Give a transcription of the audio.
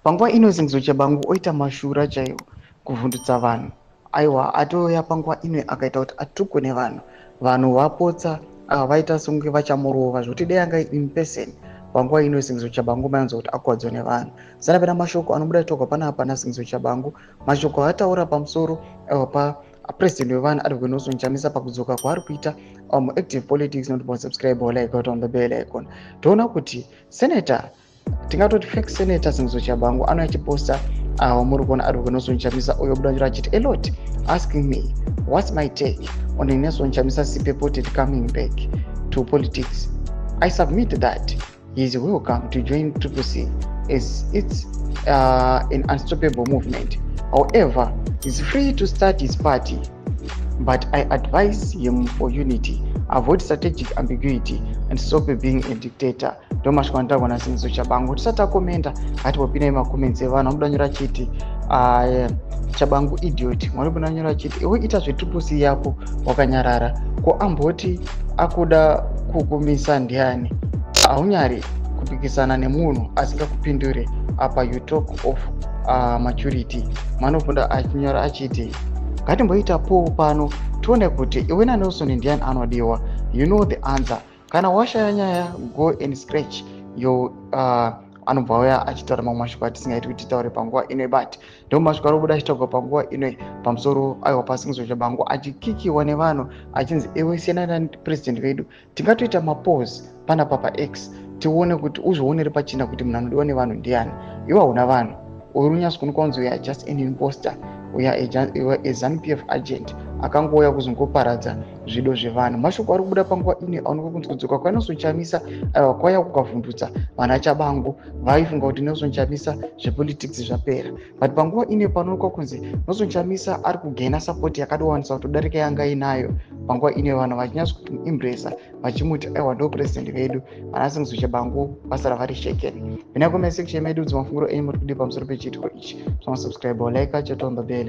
Panguva ino Sengizo Chabangu oita mashura chaiwo kuvhundutsa vanhu. Aiwa, atoya panguva ino akaita kuti atukwe nevanhu. Vanhu vapotsa vaita songe vachamurova zvekuti dei anga in person. Panguva ino Sengizo Chabangu mainzwa kuti akuwadzwa nevanhu. Saka pana mashoko anobuda toka panapa naSengizo Chabangu. Mashoko ataura pamusoro president wevanhu Advocate Nelson Chamisa pakudzoka kwaari kuita active politics, not subscribe or like out on the bell icon. Toona kuti senator tingatoti fake senator Sengizo Chabangu anoachiposta muri kuona Advocate Nelson Chamisa uyo buda achiti a lot asking me what's my take on Nelson Chamisa purported coming back to politics. I submit that he is welcome to join CCC as it's an unstoppable movement. However, he's free to start his party, but I advise him for unity, avoid strategic ambiguity, and stop being a dictator. Domashkwanda wana Sengizo Chabangu tisata komenda ati wapina makoments evanhu amudanyura chiti Chabangu idiot mwari kunanyura chiti iwe ita zveTCC yako wakanyarara ko amboti akuda kukumisa ndiani aunyari kupikisana nemunhu asingakupindure apa you talk of maturity. Manofunda achinyora achiti ngatimboita poll pano tione kuti iwe naNelson ndiani anodiwa. You know the answer. Kana washaya nyaya go and scratch your anobva uya achitaura mamwe mashoko atisingaiti kuti titaure panguva ino, but ndo mashoko ari kubuda achitaurwa panguva ino pamusoro aiwa paSengizo Chabangu achikikiwa nevanhu achinzi ewe siyana president vedu tingatoita mapause panapa paX tione kuti uzvionere pachina kuti munhu anodiwa nevanhu ndiani. Iwe hauna vanhu uri unyasi kunokwanzi uya just an imposter, uya a ZANU-PF agent akangouya kuzongoparadza zvido zvevanhu. Mashoko ari kubuda panguva ine aoneka kunzi kudzoka kwaNelson Chamisa kwaya kukavhundutsa vanhu Chabangu vaifunga kuti Nelson Chamisa zvepolitics zvapera, but panguva ine panoonekwa kunzi Nelson Chamisa ari kugaina support yakadowandisa kutodarika yanga inayo. Panguva ine vanhu vachinyatsa kumuimpresa vachimuti aiwa ndo president vedu. Vana Sengizo Chabangu vasara vari shaken. Vina comment section medu dzimafunguro enyu muri kudi pamusoro pechiitiko ichi. Subscribe or like chatomba bell.